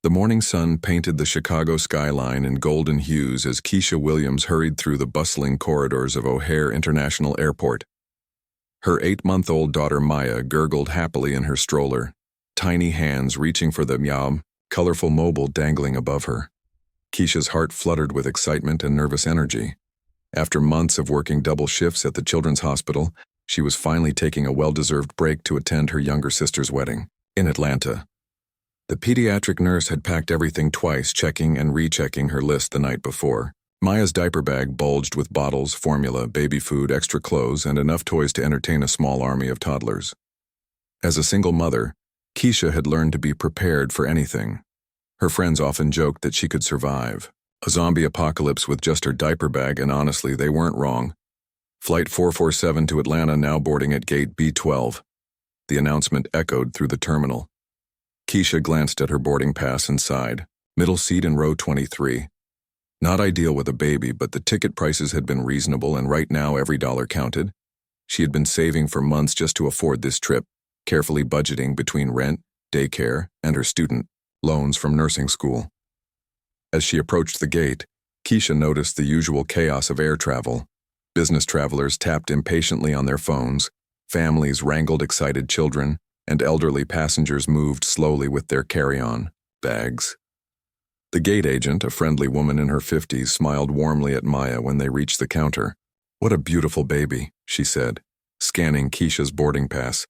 The morning sun painted the Chicago skyline in golden hues as Keisha Williams hurried through the bustling corridors of O'Hare International Airport. Her 8-month-old daughter Maya gurgled happily in her stroller, tiny hands reaching for the colorful mobile dangling above her. Keisha's heart fluttered with excitement and nervous energy. After months of working double shifts at the Children's Hospital, she was finally taking a well-deserved break to attend her younger sister's wedding in Atlanta. The pediatric nurse had packed everything twice, checking and rechecking her list the night before. Maya's diaper bag bulged with bottles, formula, baby food, extra clothes, and enough toys to entertain a small army of toddlers. As a single mother, Keisha had learned to be prepared for anything. Her friends often joked that she could survive a zombie apocalypse with just her diaper bag, and honestly, they weren't wrong. Flight 447 to Atlanta now boarding at gate B12. The announcement echoed through the terminal. Keisha glanced at her boarding pass and sighed. Middle seat in row 23. Not ideal with a baby, but the ticket prices had been reasonable, and right now every dollar counted. She had been saving for months just to afford this trip, carefully budgeting between rent, daycare, and her student loans from nursing school. As she approached the gate, Keisha noticed the usual chaos of air travel. Business travelers tapped impatiently on their phones, families wrangled excited children, and elderly passengers moved slowly with their carry-on bags. The gate agent, a friendly woman in her 50s, smiled warmly at Maya when they reached the counter. "What a beautiful baby," she said, scanning Keisha's boarding pass.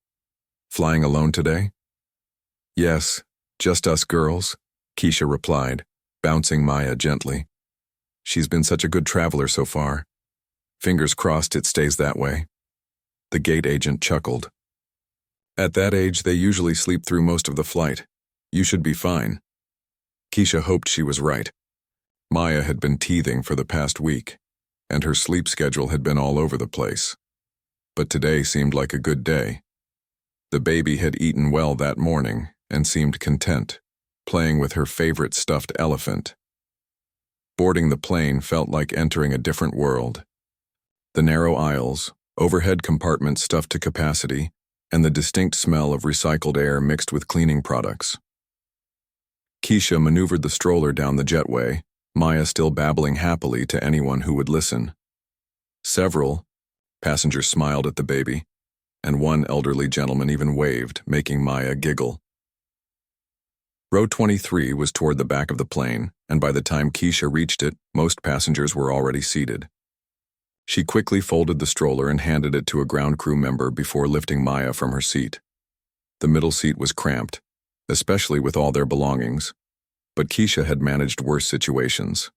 "Flying alone today?" "Yes, just us girls," Keisha replied, bouncing Maya gently. "She's been such a good traveler so far. Fingers crossed it stays that way." The gate agent chuckled. "At that age, they usually sleep through most of the flight. You should be fine." Keisha hoped she was right. Maya had been teething for the past week, and her sleep schedule had been all over the place. But today seemed like a good day. The baby had eaten well that morning and seemed content, playing with her favorite stuffed elephant. Boarding the plane felt like entering a different world. The narrow aisles, overhead compartments stuffed to capacity, and the distinct smell of recycled air mixed with cleaning products. Keisha maneuvered the stroller down the jetway, Maya still babbling happily to anyone who would listen. Several passengers smiled at the baby, and one elderly gentleman even waved, making Maya giggle. Row 23 was toward the back of the plane, and by the time Keisha reached it, most passengers were already seated. She quickly folded the stroller and handed it to a ground crew member before lifting Maya from her seat. The middle seat was cramped, especially with all their belongings, but Keisha had managed worse situations.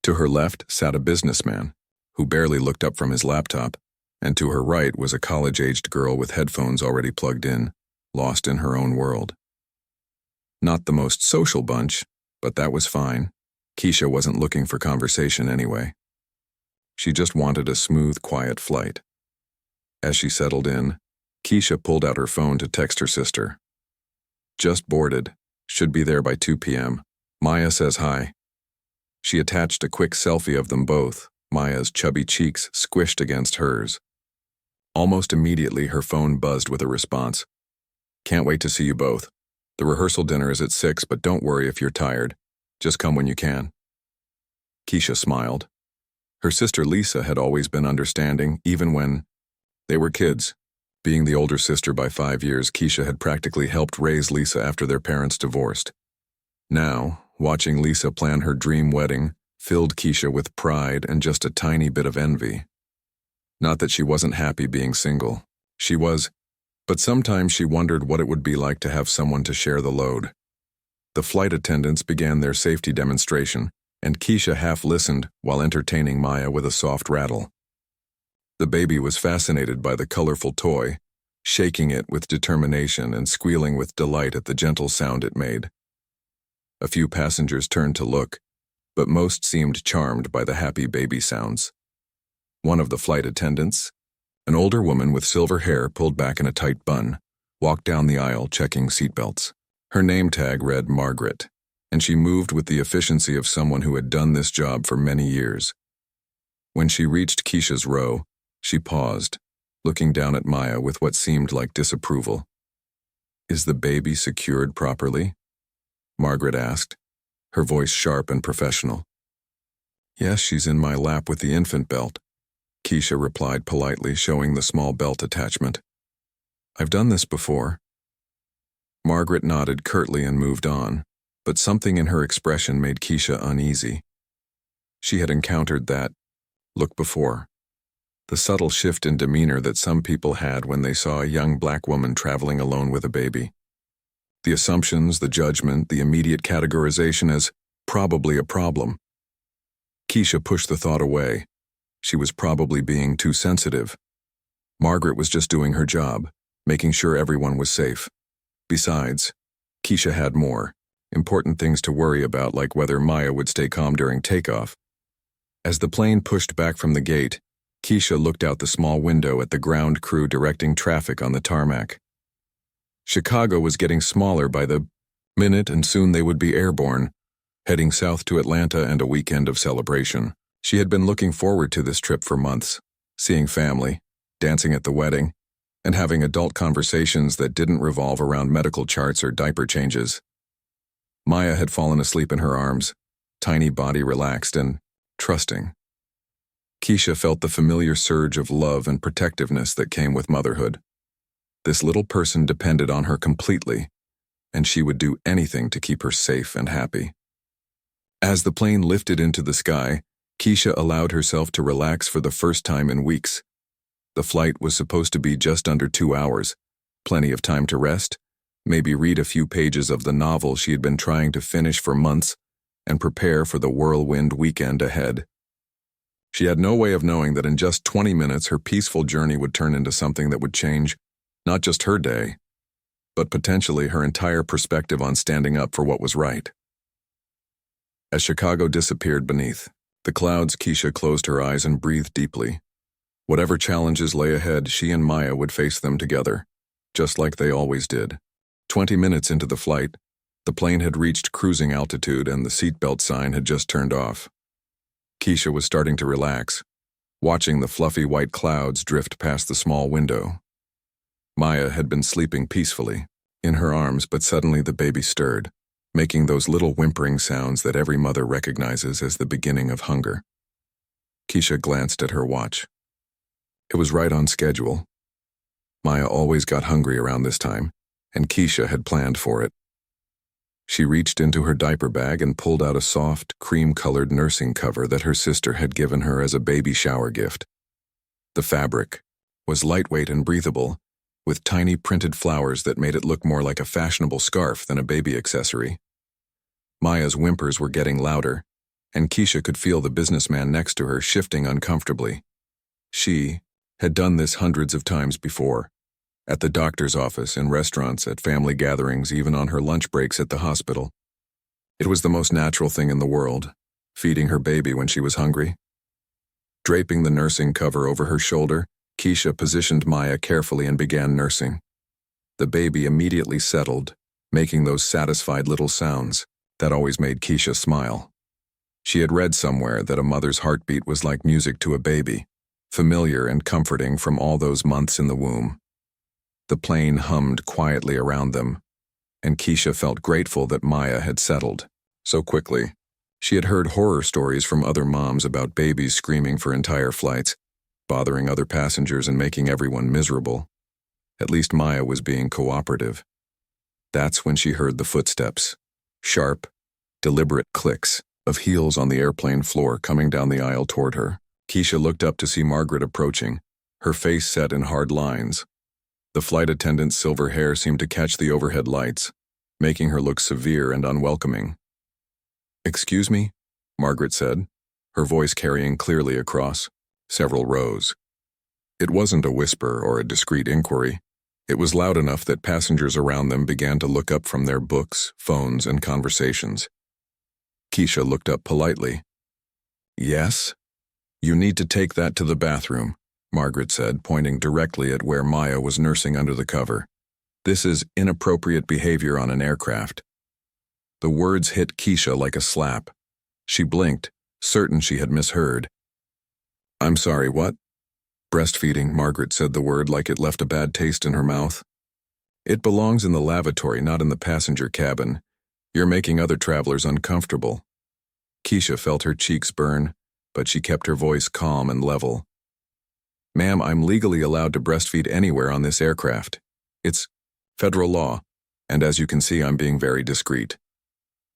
To her left sat a businessman, who barely looked up from his laptop, and to her right was a college-aged girl with headphones already plugged in, lost in her own world. Not the most social bunch, but that was fine. Keisha wasn't looking for conversation anyway. She just wanted a smooth, quiet flight. As she settled in, Keisha pulled out her phone to text her sister. "Just boarded. Should be there by 2 p.m. Maya says hi." She attached a quick selfie of them both, Maya's chubby cheeks squished against hers. Almost immediately, her phone buzzed with a response. "Can't wait to see you both. The rehearsal dinner is at 6, but don't worry if you're tired. Just come when you can." Keisha smiled. Her sister Lisa had always been understanding, even when they were kids. Being the older sister by 5 years, Keisha had practically helped raise Lisa after their parents divorced. Now, watching Lisa plan her dream wedding filled Keisha with pride and just a tiny bit of envy. Not that she wasn't happy being single. She was, but sometimes she wondered what it would be like to have someone to share the load. The flight attendants began their safety demonstration, and Keisha half listened while entertaining Maya with a soft rattle. The baby was fascinated by the colorful toy, shaking it with determination and squealing with delight at the gentle sound it made. A few passengers turned to look, but most seemed charmed by the happy baby sounds. One of the flight attendants, an older woman with silver hair pulled back in a tight bun, walked down the aisle checking seatbelts. Her name tag read Margaret, and she moved with the efficiency of someone who had done this job for many years. When she reached Keisha's row, she paused, looking down at Maya with what seemed like disapproval. "Is the baby secured properly?" Margaret asked, her voice sharp and professional. Yes, she's in my lap with the infant belt, Keisha replied politely, showing the small belt attachment. I've done this before. Margaret nodded curtly and moved on, but something in her expression made Keisha uneasy. She had encountered that look before. The subtle shift in demeanor that some people had when they saw a young black woman traveling alone with a baby. The assumptions, the judgment, the immediate categorization as probably a problem. Keisha pushed the thought away. She was probably being too sensitive. Margaret was just doing her job, making sure everyone was safe. Besides, Keisha had more important things to worry about, like whether Maya would stay calm during takeoff. As the plane pushed back from the gate, Keisha looked out the small window at the ground crew directing traffic on the tarmac. Chicago was getting smaller by the minute, and soon they would be airborne, heading south to Atlanta and a weekend of celebration. She had been looking forward to this trip for months, seeing family, dancing at the wedding, and having adult conversations that didn't revolve around medical charts or diaper changes. Maya had fallen asleep in her arms, tiny body relaxed and trusting. Keisha felt the familiar surge of love and protectiveness that came with motherhood. This little person depended on her completely, and she would do anything to keep her safe and happy. As the plane lifted into the sky, Keisha allowed herself to relax for the first time in weeks. The flight was supposed to be just under 2 hours, plenty of time to rest, maybe read a few pages of the novel she had been trying to finish for months, and prepare for the whirlwind weekend ahead. She had no way of knowing that in just 20 minutes her peaceful journey would turn into something that would change not just her day, but potentially her entire perspective on standing up for what was right. As Chicago disappeared beneath the clouds, Keisha closed her eyes and breathed deeply. Whatever challenges lay ahead, she and Maya would face them together, just like they always did. 20 minutes into the flight, the plane had reached cruising altitude and the seatbelt sign had just turned off. Keisha was starting to relax, watching the fluffy white clouds drift past the small window. Maya had been sleeping peacefully in her arms, but suddenly the baby stirred, making those little whimpering sounds that every mother recognizes as the beginning of hunger. Keisha glanced at her watch. It was right on schedule. Maya always got hungry around this time, and Keisha had planned for it. She reached into her diaper bag and pulled out a soft, cream-colored nursing cover that her sister had given her as a baby shower gift. The fabric was lightweight and breathable, with tiny printed flowers that made it look more like a fashionable scarf than a baby accessory. Maya's whimpers were getting louder, and Keisha could feel the businessman next to her shifting uncomfortably. She had done this hundreds of times before, at the doctor's office, in restaurants, at family gatherings, even on her lunch breaks at the hospital. It was the most natural thing in the world, feeding her baby when she was hungry. Draping the nursing cover over her shoulder, Keisha positioned Maya carefully and began nursing. The baby immediately settled, making those satisfied little sounds that always made Keisha smile. She had read somewhere that a mother's heartbeat was like music to a baby, familiar and comforting from all those months in the womb. The plane hummed quietly around them, and Keisha felt grateful that Maya had settled so quickly. She had heard horror stories from other moms about babies screaming for entire flights, bothering other passengers and making everyone miserable. At least Maya was being cooperative. That's when she heard the footsteps, sharp, deliberate clicks of heels on the airplane floor coming down the aisle toward her. Keisha looked up to see Margaret approaching, her face set in hard lines. The flight attendant's silver hair seemed to catch the overhead lights, making her look severe and unwelcoming. "Excuse me?" Margaret said, her voice carrying clearly across several rows. It wasn't a whisper or a discreet inquiry. It was loud enough that passengers around them began to look up from their books, phones, and conversations. Keisha looked up politely. "Yes? You need to take that to the bathroom," Margaret said, pointing directly at where Maya was nursing under the cover. "This is inappropriate behavior on an aircraft." The words hit Keisha like a slap. She blinked, certain she had misheard. "I'm sorry, what?" "Breastfeeding," Margaret said the word like it left a bad taste in her mouth. "It belongs in the lavatory, not in the passenger cabin. You're making other travelers uncomfortable. Keisha felt her cheeks burn, but she kept her voice calm and level. Ma'am, I'm legally allowed to breastfeed anywhere on this aircraft. It's federal law, and as you can see, I'm being very discreet.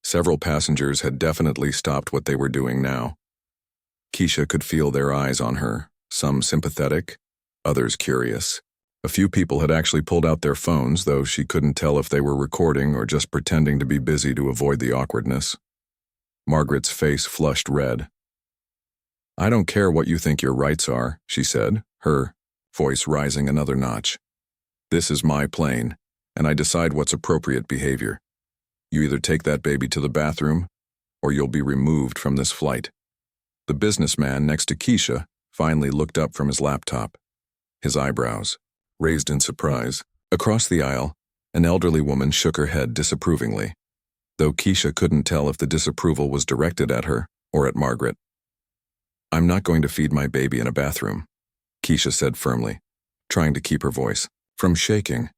Several passengers had definitely stopped what they were doing now. Keisha could feel their eyes on her, some sympathetic, others curious. A few people had actually pulled out their phones, though she couldn't tell if they were recording or just pretending to be busy to avoid the awkwardness. Margaret's face flushed red. I don't care what you think your rights are, she said, her voice rising another notch. This is my plane, and I decide what's appropriate behavior. You either take that baby to the bathroom, or you'll be removed from this flight. The businessman next to Keisha finally looked up from his laptop, his eyebrows raised in surprise. Across the aisle, an elderly woman shook her head disapprovingly, though Keisha couldn't tell if the disapproval was directed at her or at Margaret. I'm not going to feed my baby in a bathroom, Keisha said firmly, trying to keep her voice from shaking.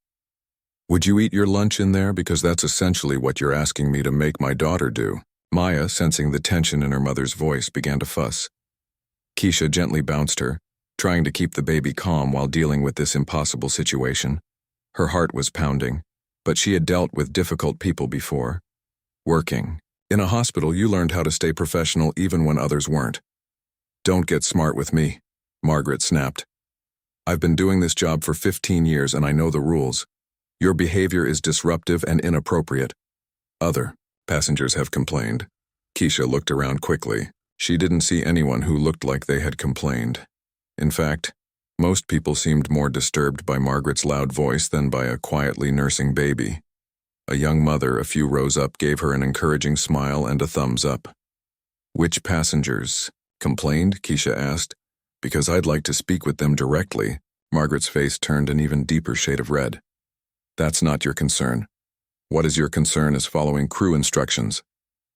Would you eat your lunch in there, because that's essentially what you're asking me to make my daughter do? Maya, sensing the tension in her mother's voice, began to fuss. Keisha gently bounced her, trying to keep the baby calm while dealing with this impossible situation. Her heart was pounding, but she had dealt with difficult people before. Working in a hospital, you learned how to stay professional even when others weren't. Don't get smart with me, Margaret snapped. I've been doing this job for 15 years and I know the rules. Your behavior is disruptive and inappropriate. Other passengers have complained. Keisha looked around quickly. She didn't see anyone who looked like they had complained. In fact, most people seemed more disturbed by Margaret's loud voice than by a quietly nursing baby. A young mother a few rows up gave her an encouraging smile and a thumbs up. Which passengers complained? Keisha asked. Because I'd like to speak with them directly. Margaret's face turned an even deeper shade of red. That's not your concern. What is your concern is following crew instructions.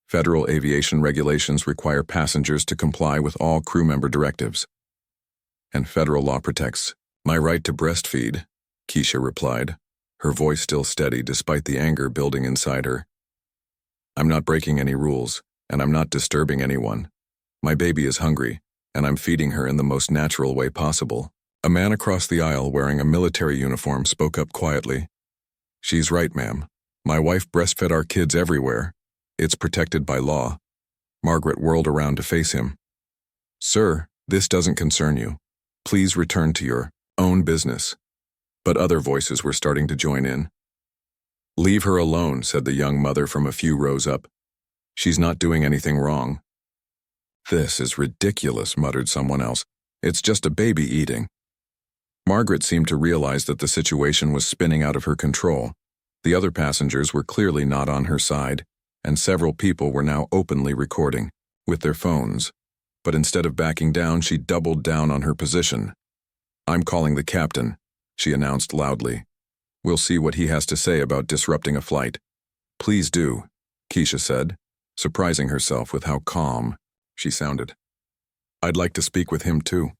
Federal aviation regulations require passengers to comply with all crew member directives. And federal law protects my right to breastfeed, Keisha replied, her voice still steady despite the anger building inside her. I'm not breaking any rules, and I'm not disturbing anyone. My baby is hungry, and I'm feeding her in the most natural way possible. A man across the aisle wearing a military uniform spoke up quietly. She's right, ma'am. My wife breastfed our kids everywhere. It's protected by law. Margaret whirled around to face him. Sir, this doesn't concern you. Please return to your own business. But other voices were starting to join in. Leave her alone, said the young mother from a few rows up. She's not doing anything wrong. This is ridiculous, muttered someone else. It's just a baby eating. Margaret seemed to realize that the situation was spinning out of her control. The other passengers were clearly not on her side, and several people were now openly recording, with their phones. But instead of backing down, she doubled down on her position. I'm calling the captain, she announced loudly. We'll see what he has to say about disrupting a flight. Please do, Keisha said, surprising herself with how calm she sounded. I'd like to speak with him too.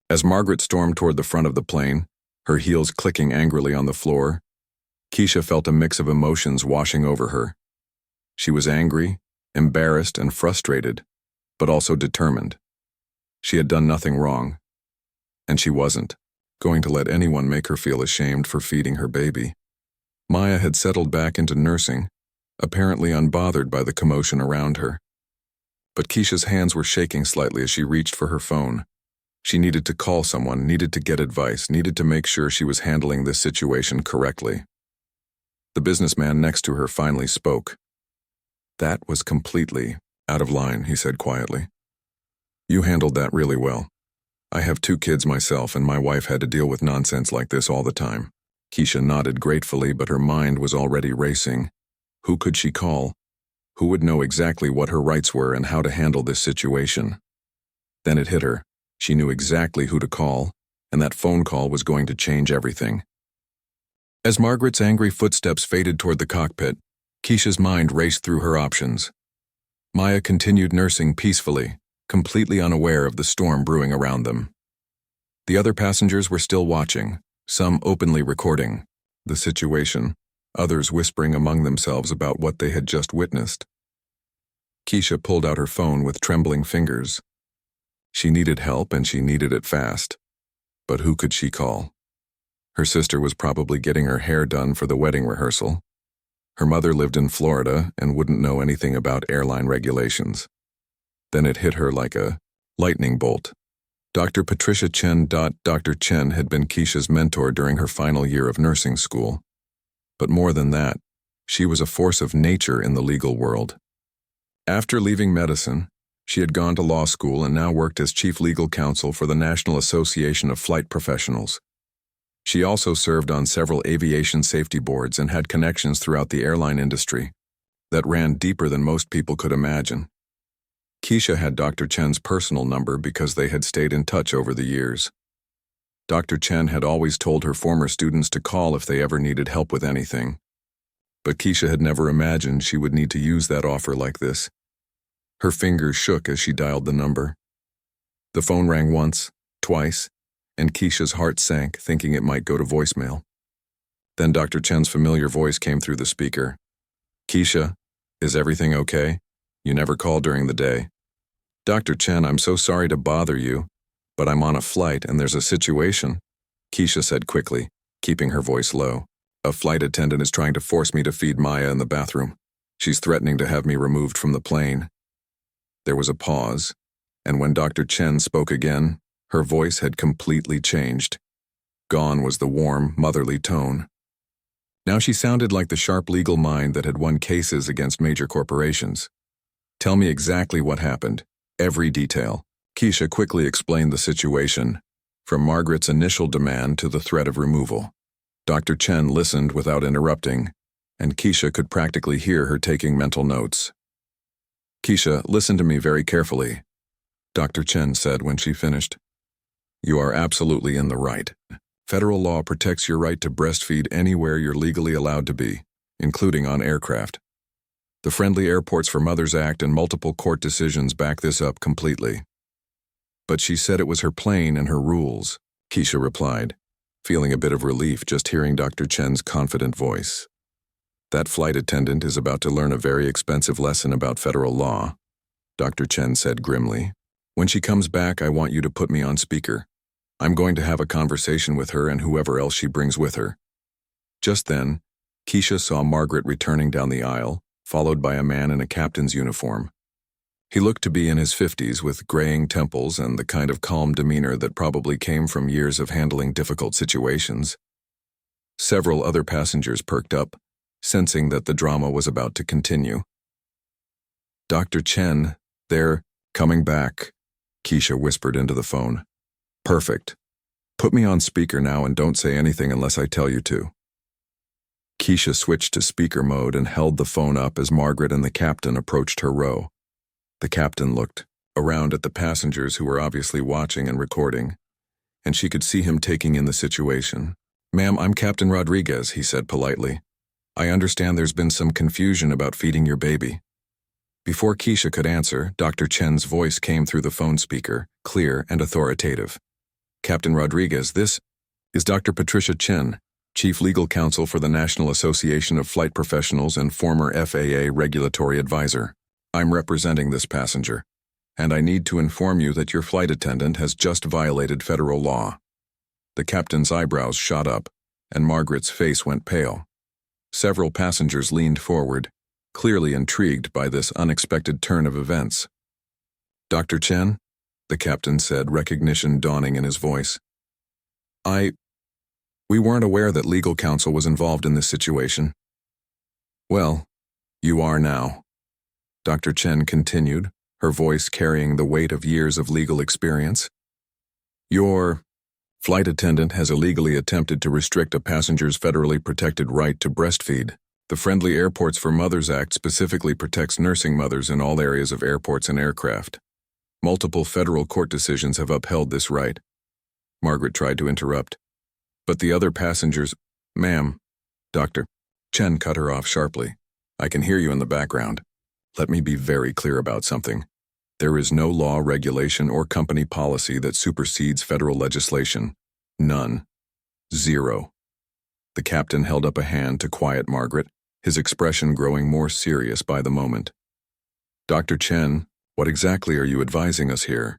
As Margaret stormed toward the front of the plane, her heels clicking angrily on the floor, Keisha felt a mix of emotions washing over her. She was angry, embarrassed, and frustrated, but also determined. She had done nothing wrong, and she wasn't going to let anyone make her feel ashamed for feeding her baby. Maya had settled back into nursing, apparently unbothered by the commotion around her. But Keisha's hands were shaking slightly as she reached for her phone. She needed to call someone, needed to get advice, needed to make sure she was handling this situation correctly. The businessman next to her finally spoke. That was completely out of line, he said quietly. You handled that really well. I have 2 kids myself, and my wife had to deal with nonsense like this all the time. Keisha nodded gratefully, but her mind was already racing. Who could she call? Who would know exactly what her rights were and how to handle this situation? Then it hit her. She knew exactly who to call, and that phone call was going to change everything. As Margaret's angry footsteps faded toward the cockpit, Keisha's mind raced through her options. Maya continued nursing peacefully, completely unaware of the storm brewing around them. The other passengers were still watching, some openly recording the situation. others whispering among themselves about what they had just witnessed. Keisha pulled out her phone with trembling fingers. She needed help and she needed it fast. But who could she call? Her sister was probably getting her hair done for the wedding rehearsal. Her mother lived in Florida and wouldn't know anything about airline regulations. Then it hit her like a lightning bolt. Dr. Patricia Chen. Dr. Chen had been Keisha's mentor during her final year of nursing school. But more than that, she was a force of nature in the legal world. After leaving medicine, she had gone to law school and now worked as chief legal counsel for the National Association of Flight Professionals. She also served on several aviation safety boards and had connections throughout the airline industry that ran deeper than most people could imagine. Keisha had Dr. Chen's personal number because they had stayed in touch over the years. Dr. Chen had always told her former students to call if they ever needed help with anything. But Keisha had never imagined she would need to use that offer like this. Her fingers shook as she dialed the number. The phone rang once, twice, and Keisha's heart sank, thinking it might go to voicemail. Then Dr. Chen's familiar voice came through the speaker. "Keisha, is everything okay? You never call during the day." "Dr. Chen, I'm so sorry to bother you, but I'm on a flight and there's a situation," Keisha said quickly, keeping her voice low. "A flight attendant is trying to force me to feed Maya in the bathroom. She's threatening to have me removed from the plane." There was a pause, and when Dr. Chen spoke again, her voice had completely changed. Gone was the warm, motherly tone. Now she sounded like the sharp legal mind that had won cases against major corporations. "Tell me exactly what happened, every detail." Keisha quickly explained the situation, from Margaret's initial demand to the threat of removal. Dr. Chen listened without interrupting, and Keisha could practically hear her taking mental notes. "Keisha, listen to me very carefully," Dr. Chen said when she finished. "You are absolutely in the right. Federal law protects your right to breastfeed anywhere you're legally allowed to be, including on aircraft. The Friendly Airports for Mothers Act and multiple court decisions back this up completely." "But she said it was her plane and her rules," Keisha replied, feeling a bit of relief just hearing Dr. Chen's confident voice. "That flight attendant is about to learn a very expensive lesson about federal law," Dr. Chen said grimly. "When she comes back, I want you to put me on speaker. I'm going to have a conversation with her and whoever else she brings with her." Just then, Keisha saw Margaret returning down the aisle, followed by a man in a captain's uniform. He looked to be in his 50s with graying temples and the kind of calm demeanor that probably came from years of handling difficult situations. Several other passengers perked up, sensing that the drama was about to continue. "Dr. Chen, they're coming back," Keisha whispered into the phone. "Perfect. Put me on speaker now and don't say anything unless I tell you to." Keisha switched to speaker mode and held the phone up as Margaret and the captain approached her row. The captain looked around at the passengers who were obviously watching and recording, and she could see him taking in the situation. "Ma'am, I'm Captain Rodriguez," he said politely. "I understand there's been some confusion about feeding your baby." Before Keisha could answer, Dr. Chen's voice came through the phone speaker, clear and authoritative. "Captain Rodriguez, this is Dr. Patricia Chen, Chief Legal Counsel for the National Association of Flight Professionals and former FAA Regulatory Advisor. I'm representing this passenger, and I need to inform you that your flight attendant has just violated federal law." The captain's eyebrows shot up, and Margaret's face went pale. Several passengers leaned forward, clearly intrigued by this unexpected turn of events. "Dr. Chen?" the captain said, recognition dawning in his voice. We weren't aware that legal counsel was involved in this situation." "Well, you are now," Dr. Chen continued, her voice carrying the weight of years of legal experience. "Your flight attendant has illegally attempted to restrict a passenger's federally protected right to breastfeed. The Friendly Airports for Mothers Act specifically protects nursing mothers in all areas of airports and aircraft. Multiple federal court decisions have upheld this right." Margaret tried to interrupt. "But the other passengers—" "Ma'am," Dr. Chen cut her off sharply. "I can hear you in the background. Let me be very clear about something. There is no law, regulation, or company policy that supersedes federal legislation. None. Zero. The captain held up a hand to quiet Margaret, his expression growing more serious by the moment. Dr. Chen, what exactly are you advising us here?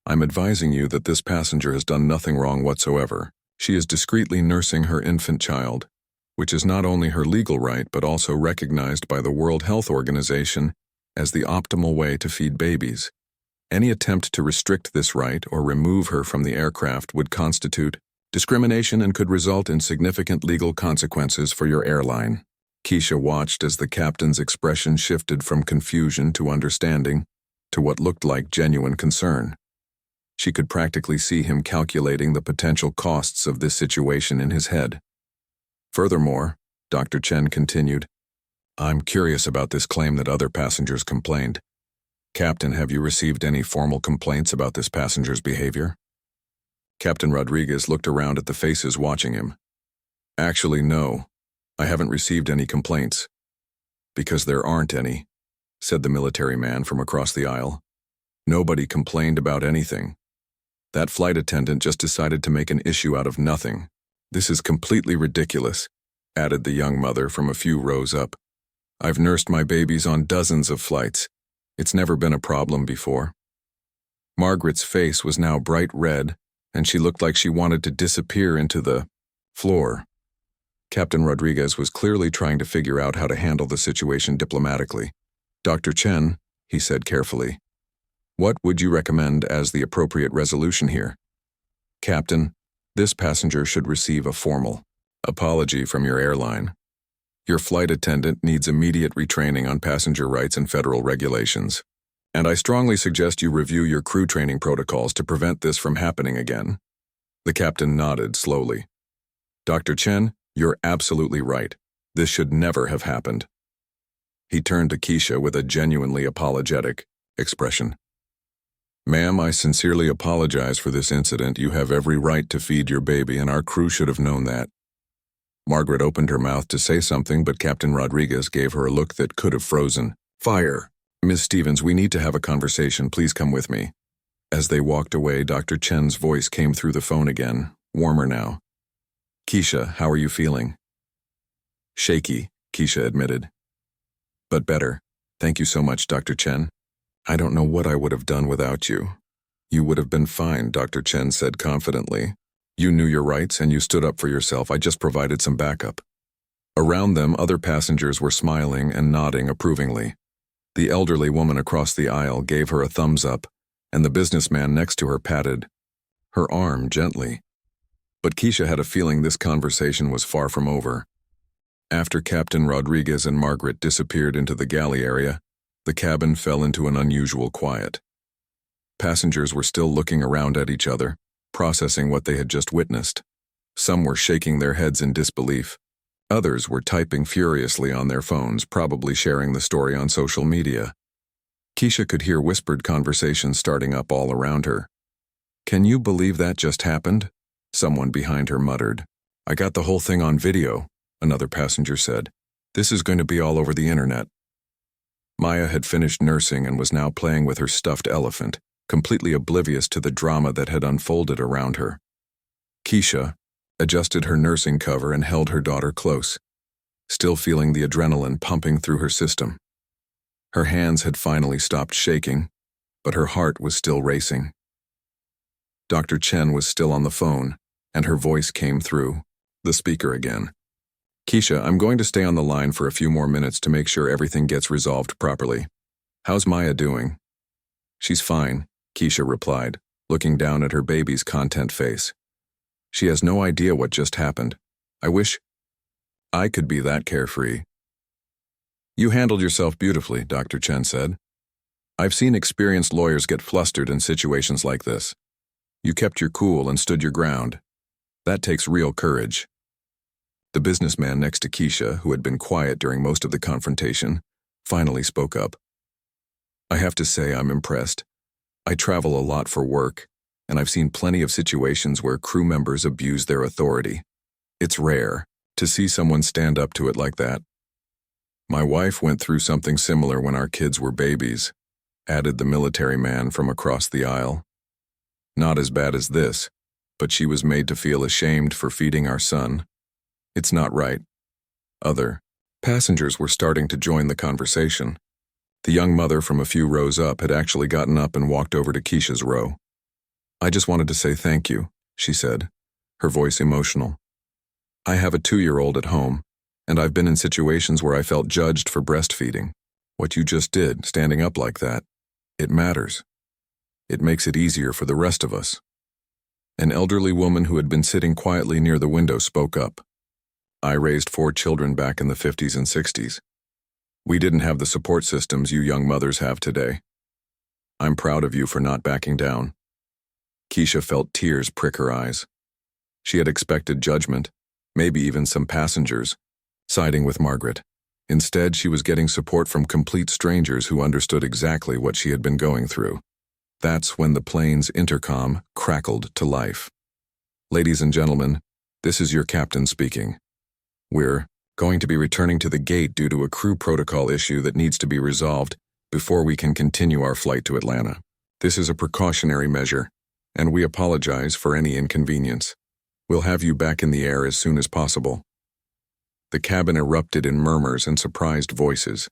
I'm advising you that this passenger has done nothing wrong whatsoever. She is discreetly nursing her infant child, which is not only her legal right but also recognized by the World Health Organization as the optimal way to feed babies. Any attempt to restrict this right or remove her from the aircraft would constitute discrimination and could result in significant legal consequences for your airline. Keisha watched as the captain's expression shifted from confusion to understanding to what looked like genuine concern. She could practically see him calculating the potential costs of this situation in his head. Furthermore, Dr. Chen continued, I'm curious about this claim that other passengers complained. Captain, have you received any formal complaints about this passenger's behavior? Captain Rodriguez looked around at the faces watching him. Actually, no. I haven't received any complaints. Because there aren't any, said the military man from across the aisle. Nobody complained about anything. That flight attendant just decided to make an issue out of nothing. This is completely ridiculous, added the young mother from a few rows up. I've nursed my babies on dozens of flights. It's never been a problem before. Margaret's face was now bright red, and she looked like she wanted to disappear into the floor. Captain Rodriguez was clearly trying to figure out how to handle the situation diplomatically. Dr. Chen, he said carefully, what would you recommend as the appropriate resolution here? Captain, this passenger should receive a formal apology from your airline. Your flight attendant needs immediate retraining on passenger rights and federal regulations. And I strongly suggest you review your crew training protocols to prevent this from happening again. The captain nodded slowly. Dr. Chen, you're absolutely right. This should never have happened. He turned to Keisha with a genuinely apologetic expression. Ma'am, I sincerely apologize for this incident. You have every right to feed your baby, and our crew should have known that. Margaret opened her mouth to say something, but Captain Rodriguez gave her a look that could have frozen. Fire! Miss Stevens, we need to have a conversation. Please come with me. As they walked away, Dr. Chen's voice came through the phone again, warmer now. Keisha, how are you feeling? Shaky, Keisha admitted. But better. Thank you so much, Dr. Chen. I don't know what I would have done without you. You would have been fine, Dr. Chen said confidently. You knew your rights and you stood up for yourself. I just provided some backup. Around them, other passengers were smiling and nodding approvingly. The elderly woman across the aisle gave her a thumbs up, and the businessman next to her patted her arm gently. But Keisha had a feeling this conversation was far from over. After Captain Rodriguez and Margaret disappeared into the galley area, the cabin fell into an unusual quiet. Passengers were still looking around at each other, processing what they had just witnessed. Some were shaking their heads in disbelief. Others were typing furiously on their phones, probably sharing the story on social media. Keisha could hear whispered conversations starting up all around her. Can you believe that just happened? Someone behind her muttered. I got the whole thing on video, another passenger said. This is going to be all over the internet. Maya had finished nursing and was now playing with her stuffed elephant, completely oblivious to the drama that had unfolded around her. Keisha adjusted her nursing cover and held her daughter close, still feeling the adrenaline pumping through her system. Her hands had finally stopped shaking, but her heart was still racing. Dr. Chen was still on the phone, and her voice came through the speaker again. Keisha, I'm going to stay on the line for a few more minutes to make sure everything gets resolved properly. How's Maya doing? She's fine, Keisha replied, looking down at her baby's content face. She has no idea what just happened. I wish I could be that carefree. You handled yourself beautifully, Dr. Chen said. I've seen experienced lawyers get flustered in situations like this. You kept your cool and stood your ground. That takes real courage. The businessman next to Keisha, who had been quiet during most of the confrontation, finally spoke up. I have to say I'm impressed. I travel a lot for work, and I've seen plenty of situations where crew members abuse their authority. It's rare to see someone stand up to it like that. My wife went through something similar when our kids were babies, added the military man from across the aisle. Not as bad as this, but she was made to feel ashamed for feeding our son. It's not right. Other passengers were starting to join the conversation. The young mother from a few rows up had actually gotten up and walked over to Keisha's row. "I just wanted to say thank you," she said, her voice emotional. "I have a 2-year-old at home, and I've been in situations where I felt judged for breastfeeding. What you just did, standing up like that, it matters. It makes it easier for the rest of us." An elderly woman who had been sitting quietly near the window spoke up. "I raised 4 children back in the 50s and 60s. We didn't have the support systems you young mothers have today. I'm proud of you for not backing down." Keisha felt tears prick her eyes. She had expected judgment, maybe even some passengers, siding with Margaret. Instead, she was getting support from complete strangers who understood exactly what she had been going through. That's when the plane's intercom crackled to life. "Ladies and gentlemen, this is your captain speaking. We're going to be returning to the gate due to a crew protocol issue that needs to be resolved before we can continue our flight to Atlanta. This is a precautionary measure, and we apologize for any inconvenience. We'll have you back in the air as soon as possible." The cabin erupted in murmurs and surprised voices.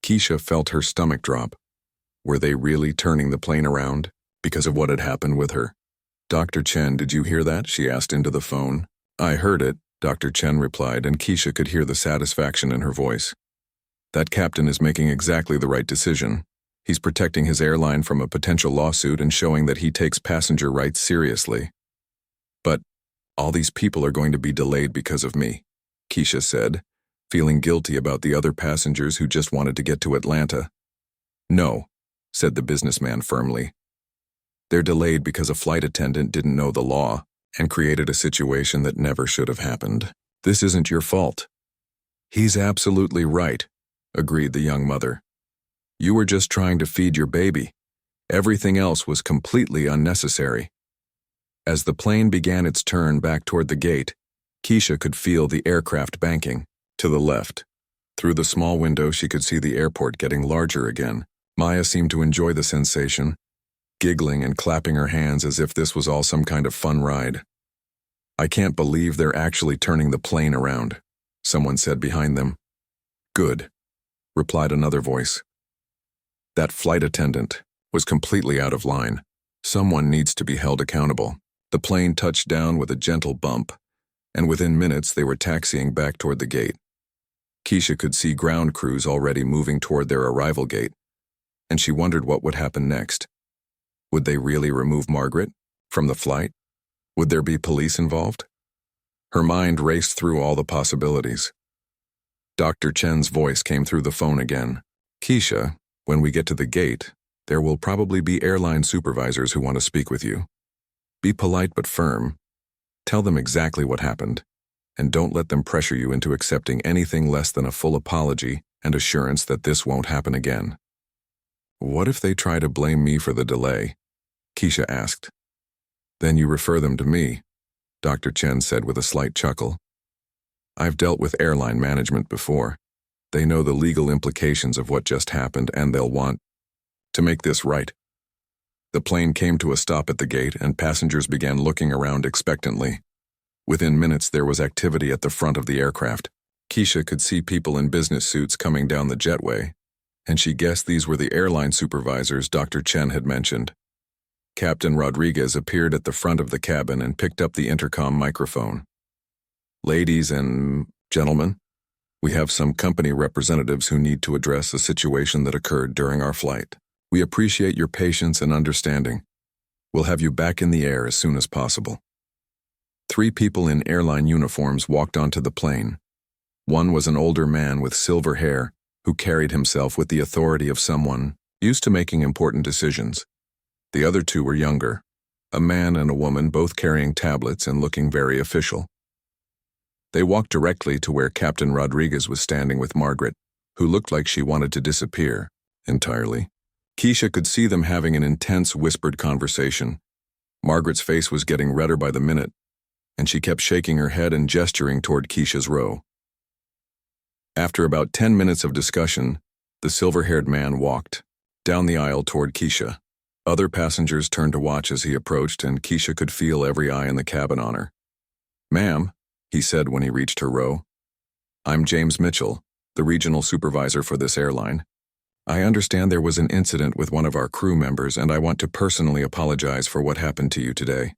Keisha felt her stomach drop. Were they really turning the plane around because of what had happened with her? "Dr. Chen, did you hear that?" she asked into the phone. "I heard it," Dr. Chen replied, and Keisha could hear the satisfaction in her voice. "That captain is making exactly the right decision. He's protecting his airline from a potential lawsuit and showing that he takes passenger rights seriously. But all these people are going to be delayed because of me," Keisha said, feeling guilty about the other passengers who just wanted to get to Atlanta. "No," said the businessman firmly. "They're delayed because a flight attendant didn't know the law and created a situation that never should have happened. This isn't your fault." "He's absolutely right," agreed the young mother. "You were just trying to feed your baby. Everything else was completely unnecessary." As the plane began its turn back toward the gate, Keisha could feel the aircraft banking. To the left, through the small window, she could see the airport getting larger again. Maya seemed to enjoy the sensation, giggling and clapping her hands as if this was all some kind of fun ride. "I can't believe they're actually turning the plane around," someone said behind them. "Good," replied another voice. "That flight attendant was completely out of line. Someone needs to be held accountable." The plane touched down with a gentle bump, and within minutes they were taxiing back toward the gate. Keisha could see ground crews already moving toward their arrival gate, and she wondered what would happen next. Would they really remove Margaret from the flight? Would there be police involved? Her mind raced through all the possibilities. Dr. Chen's voice came through the phone again. "Keisha, when we get to the gate, there will probably be airline supervisors who want to speak with you. Be polite but firm. Tell them exactly what happened, and don't let them pressure you into accepting anything less than a full apology and assurance that this won't happen again." "What if they try to blame me for the delay?" Keisha asked. "Then you refer them to me," Dr. Chen said with a slight chuckle. "I've dealt with airline management before. They know the legal implications of what just happened, and they'll want to make this right." The plane came to a stop at the gate, and passengers began looking around expectantly. Within minutes, there was activity at the front of the aircraft. Keisha could see people in business suits coming down the jetway, and she guessed these were the airline supervisors Dr. Chen had mentioned. Captain Rodriguez appeared at the front of the cabin and picked up the intercom microphone. "Ladies and gentlemen, we have some company representatives who need to address a situation that occurred during our flight. We appreciate your patience and understanding. We'll have you back in the air as soon as possible." 3 people in airline uniforms walked onto the plane. One was an older man with silver hair who carried himself with the authority of someone used to making important decisions. The other 2 were younger, a man and a woman, both carrying tablets and looking very official. They walked directly to where Captain Rodriguez was standing with Margaret, who looked like she wanted to disappear entirely. Keisha could see them having an intense whispered conversation. Margaret's face was getting redder by the minute, and she kept shaking her head and gesturing toward Keisha's row. After about 10 minutes of discussion, the silver-haired man walked down the aisle toward Keisha. Other passengers turned to watch as he approached, and Keisha could feel every eye in the cabin on her. "Ma'am," he said when he reached her row. "I'm James Mitchell, the regional supervisor for this airline. I understand there was an incident with one of our crew members, and I want to personally apologize for what happened to you today."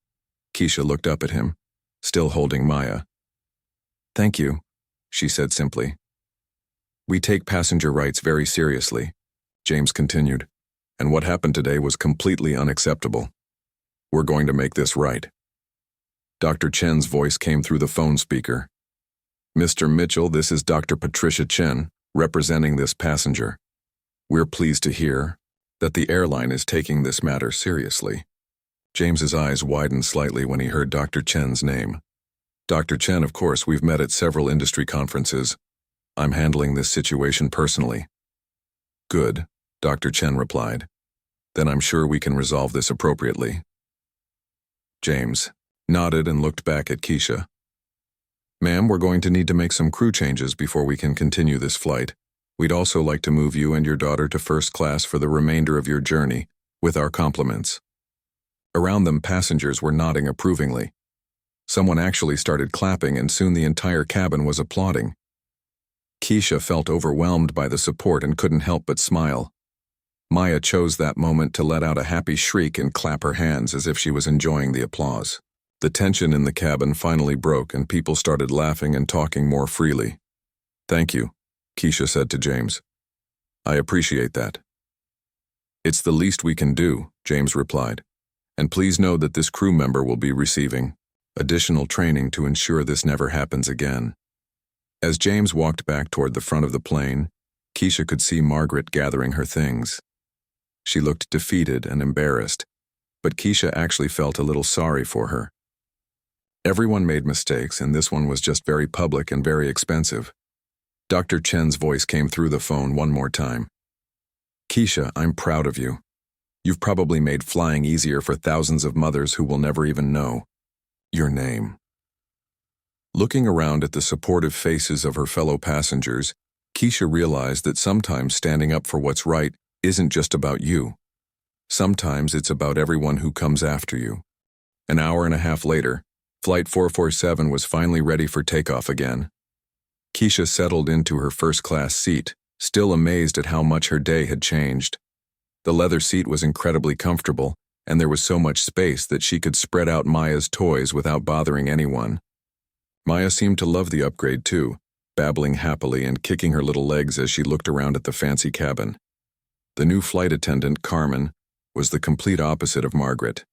Keisha looked up at him, still holding Maya. "Thank you," she said simply. "We take passenger rights very seriously," James continued, "and what happened today was completely unacceptable. We're going to make this right." Dr. Chen's voice came through the phone speaker. "Mr. Mitchell, this is Dr. Patricia Chen, representing this passenger. We're pleased to hear that the airline is taking this matter seriously." James's eyes widened slightly when he heard Dr. Chen's name. "Dr. Chen, of course, we've met at several industry conferences. I'm handling this situation personally." "Good," Dr. Chen replied. "Then I'm sure we can resolve this appropriately." James nodded and looked back at Keisha. "Ma'am, we're going to need to make some crew changes before we can continue this flight. We'd also like to move you and your daughter to first class for the remainder of your journey, with our compliments." Around them, passengers were nodding approvingly. Someone actually started clapping, and soon the entire cabin was applauding. Keisha felt overwhelmed by the support and couldn't help but smile. Maya chose that moment to let out a happy shriek and clap her hands as if she was enjoying the applause. The tension in the cabin finally broke, and people started laughing and talking more freely. "Thank you," Keisha said to James. "I appreciate that." "It's the least we can do," James replied. "And please know that this crew member will be receiving additional training to ensure this never happens again." As James walked back toward the front of the plane, Keisha could see Margaret gathering her things. She looked defeated and embarrassed, but Keisha actually felt a little sorry for her. Everyone made mistakes, and this one was just very public and very expensive. Dr. Chen's voice came through the phone one more time. "Keisha, I'm proud of you. You've probably made flying easier for thousands of mothers who will never even know your name." Looking around at the supportive faces of her fellow passengers, Keisha realized that sometimes standing up for what's right isn't just about you. Sometimes it's about everyone who comes after you. An hour and a half later, Flight 447 was finally ready for takeoff again. Keisha settled into her first-class seat, still amazed at how much her day had changed. The leather seat was incredibly comfortable, and there was so much space that she could spread out Maya's toys without bothering anyone. Maya seemed to love the upgrade too, babbling happily and kicking her little legs as she looked around at the fancy cabin. The new flight attendant, Carmen, was the complete opposite of Margaret.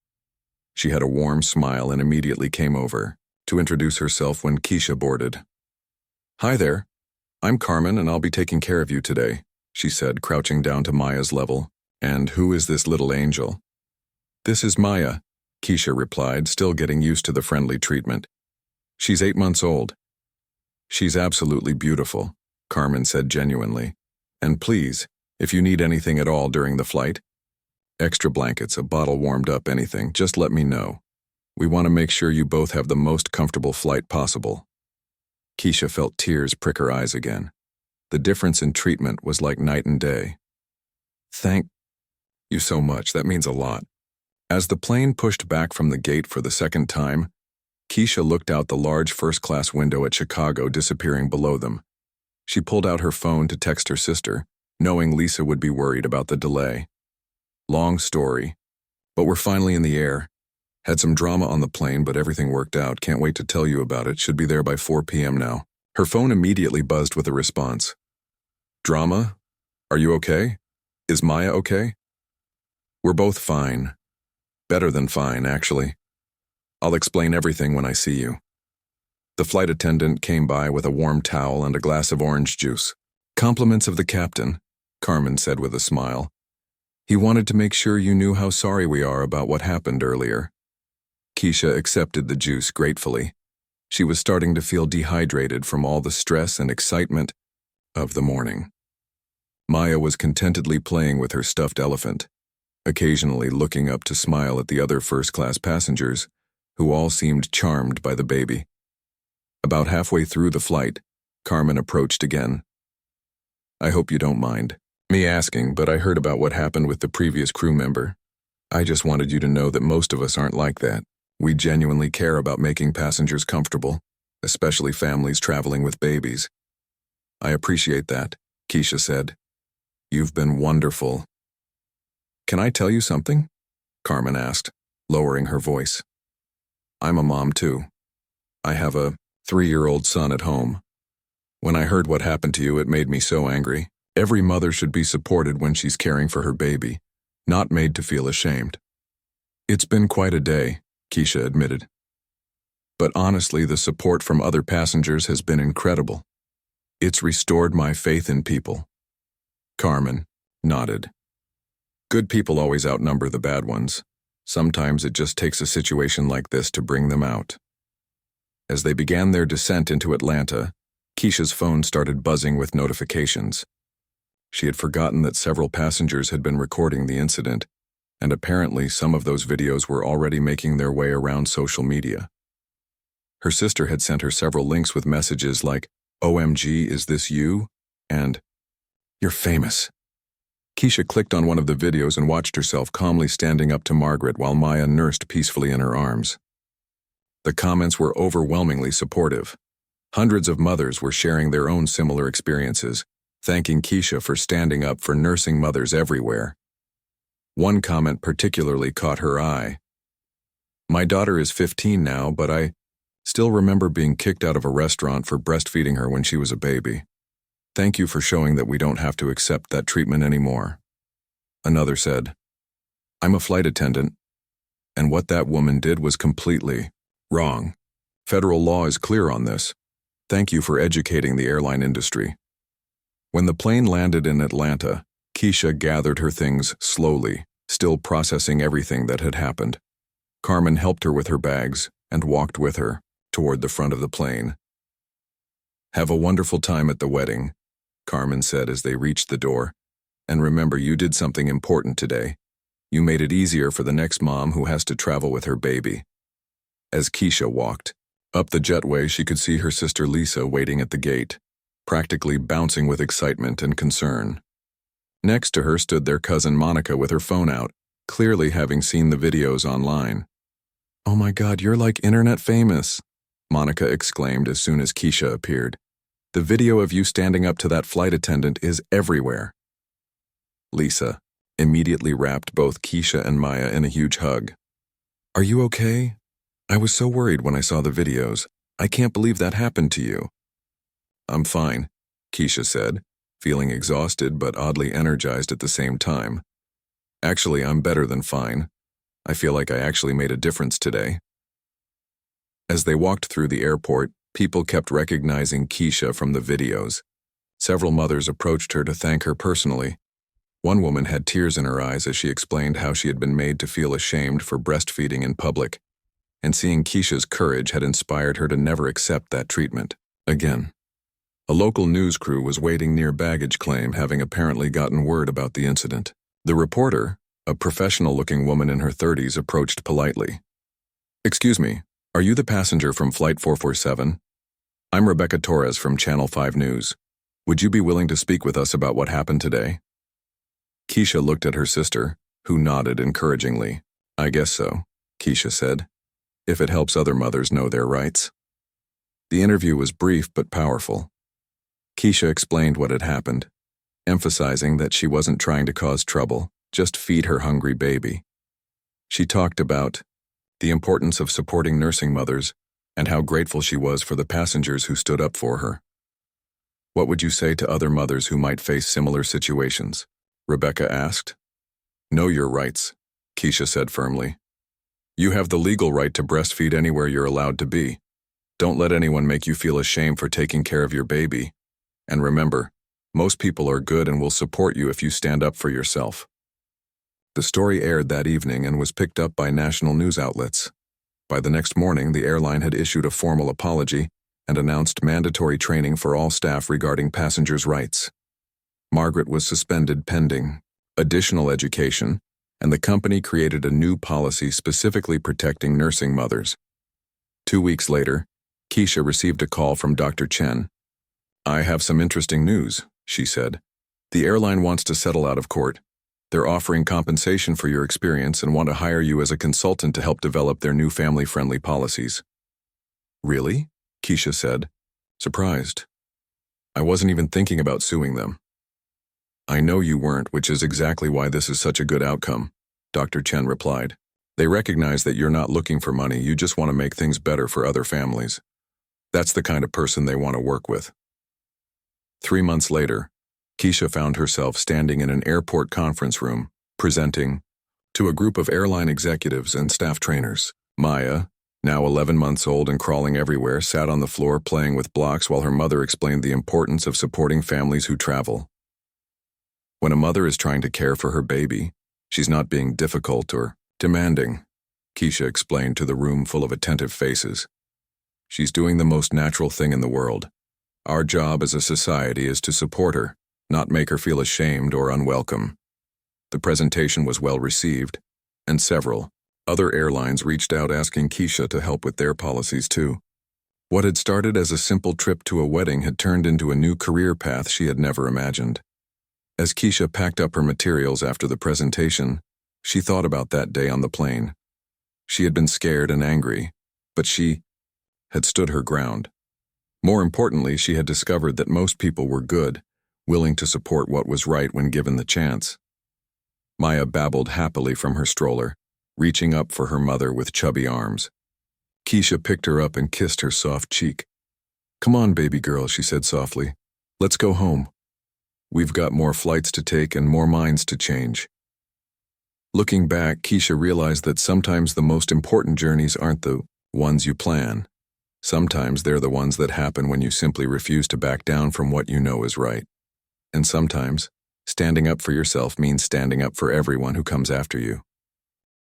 She had a warm smile and immediately came over to introduce herself when Keisha boarded. "Hi there. I'm Carmen, and I'll be taking care of you today," she said, crouching down to Maya's level. "And who is this little angel?" "This is Maya," Keisha replied, still getting used to the friendly treatment. "She's 8 months old." "She's absolutely beautiful," Carmen said genuinely. "And please, if you need anything at all during the flight, extra blankets, a bottle warmed up, anything, just let me know. We want to make sure you both have the most comfortable flight possible." Keisha felt tears prick her eyes again. The difference in treatment was like night and day. "Thank you so much, that means a lot." As the plane pushed back from the gate for the second time, Keisha looked out the large first-class window at Chicago disappearing below them. She pulled out her phone to text her sister, knowing Lisa would be worried about the delay. "Long story, but we're finally in the air. Had some drama on the plane, but everything worked out. Can't wait to tell you about it. Should be there by 4 p.m. now." Her phone immediately buzzed with a response. "Drama? Are you okay? Is Maya okay?" "We're both fine. Better than fine, actually. I'll explain everything when I see you." The flight attendant came by with a warm towel and a glass of orange juice. "Compliments of the captain," Carmen said with a smile. "He wanted to make sure you knew how sorry we are about what happened earlier." Keisha accepted the juice gratefully. She was starting to feel dehydrated from all the stress and excitement of the morning. Maya was contentedly playing with her stuffed elephant, occasionally looking up to smile at the other first-class passengers, who all seemed charmed by the baby. About halfway through the flight, Carmen approached again. "I hope you don't mind me asking, but I heard about what happened with the previous crew member. I just wanted you to know that most of us aren't like that. We genuinely care about making passengers comfortable. especially families traveling with babies. I appreciate that, Keisha said. You've been wonderful. Can I tell you something? Carmen asked, lowering her voice. I'm a mom too. I have a 3-year-old son at home. When I heard what happened to you, it made me so angry. Every mother should be supported when she's caring for her baby, not made to feel ashamed. It's been quite a day, Keisha admitted. But honestly, the support from other passengers has been incredible. It's restored my faith in people. Carmen nodded. Good people always outnumber the bad ones. Sometimes it just takes a situation like this to bring them out. As they began their descent into Atlanta, Keisha's phone started buzzing with notifications. She had forgotten that several passengers had been recording the incident, and apparently some of those videos were already making their way around social media. Her sister had sent her several links with messages like, "OMG, is this you?" and "You're famous." Keisha clicked on one of the videos and watched herself calmly standing up to Margaret while Maya nursed peacefully in her arms. The comments were overwhelmingly supportive. Hundreds of mothers were sharing their own similar experiences, thanking Keisha for standing up for nursing mothers everywhere. One comment particularly caught her eye. My daughter is 15 now, but I still remember being kicked out of a restaurant for breastfeeding her when she was a baby. Thank you for showing that we don't have to accept that treatment anymore. Another said, I'm a flight attendant, and what that woman did was completely wrong. Federal law is clear on this. Thank you for educating the airline industry. When the plane landed in Atlanta, Keisha gathered her things slowly, still processing everything that had happened. Carmen helped her with her bags and walked with her toward the front of the plane. Have a wonderful time at the wedding, Carmen said as they reached the door. And remember, you did something important today. You made it easier for the next mom who has to travel with her baby. As Keisha walked up the jetway, she could see her sister Lisa waiting at the gate, practically bouncing with excitement and concern. Next to her stood their cousin Monica with her phone out, clearly having seen the videos online. Oh my God, you're like internet famous, Monica exclaimed as soon as Keisha appeared. The video of you standing up to that flight attendant is everywhere. Lisa immediately wrapped both Keisha and Maya in a huge hug. Are you okay? I was so worried when I saw the videos. I can't believe that happened to you. I'm fine, Keisha said, feeling exhausted but oddly energized at the same time. Actually, I'm better than fine. I feel like I actually made a difference today. As they walked through the airport, people kept recognizing Keisha from the videos. Several mothers approached her to thank her personally. One woman had tears in her eyes as she explained how she had been made to feel ashamed for breastfeeding in public, and seeing Keisha's courage had inspired her to never accept that treatment again. A local news crew was waiting near baggage claim, having apparently gotten word about the incident. The reporter, a professional-looking woman in her 30s, approached politely. Excuse me, are you the passenger from Flight 447? I'm Rebecca Torres from Channel 5 News. Would you be willing to speak with us about what happened today? Keisha looked at her sister, who nodded encouragingly. I guess so, Keisha said, if it helps other mothers know their rights. The interview was brief but powerful. Keisha explained what had happened, emphasizing that she wasn't trying to cause trouble, just feed her hungry baby. She talked about the importance of supporting nursing mothers and how grateful she was for the passengers who stood up for her. What would you say to other mothers who might face similar situations? Rebecca asked. Know your rights, Keisha said firmly. You have the legal right to breastfeed anywhere you're allowed to be. Don't let anyone make you feel ashamed for taking care of your baby. And remember, most people are good and will support you if you stand up for yourself. The story aired that evening and was picked up by national news outlets. By the next morning, the airline had issued a formal apology and announced mandatory training for all staff regarding passengers' rights. Margaret was suspended pending additional education, and the company created a new policy specifically protecting nursing mothers. 2 weeks later, Keisha received a call from Dr. Chen. I have some interesting news, she said. The airline wants to settle out of court. They're offering compensation for your experience and want to hire you as a consultant to help develop their new family-friendly policies. Really? Keisha said, surprised. I wasn't even thinking about suing them. I know you weren't, which is exactly why this is such a good outcome, Dr. Chen replied. They recognize that you're not looking for money, you just want to make things better for other families. That's the kind of person they want to work with. 3 months later, Keisha found herself standing in an airport conference room, presenting to a group of airline executives and staff trainers. Maya, now 11 months old and crawling everywhere, sat on the floor playing with blocks while her mother explained the importance of supporting families who travel. When a mother is trying to care for her baby, she's not being difficult or demanding, Keisha explained to the room full of attentive faces. She's doing the most natural thing in the world. Our job as a society is to support her, not make her feel ashamed or unwelcome. The presentation was well received, and several other airlines reached out asking Keisha to help with their policies too. What had started as a simple trip to a wedding had turned into a new career path she had never imagined. As Keisha packed up her materials after the presentation, she thought about that day on the plane. She had been scared and angry, but she had stood her ground. More importantly, she had discovered that most people were good, willing to support what was right when given the chance. Maya babbled happily from her stroller, reaching up for her mother with chubby arms. Keisha picked her up and kissed her soft cheek. "Come on, baby girl," she said softly. "Let's go home. We've got more flights to take and more minds to change." Looking back, Keisha realized that sometimes the most important journeys aren't the ones you plan. Sometimes they're the ones that happen when you simply refuse to back down from what you know is right. And sometimes, standing up for yourself means standing up for everyone who comes after you.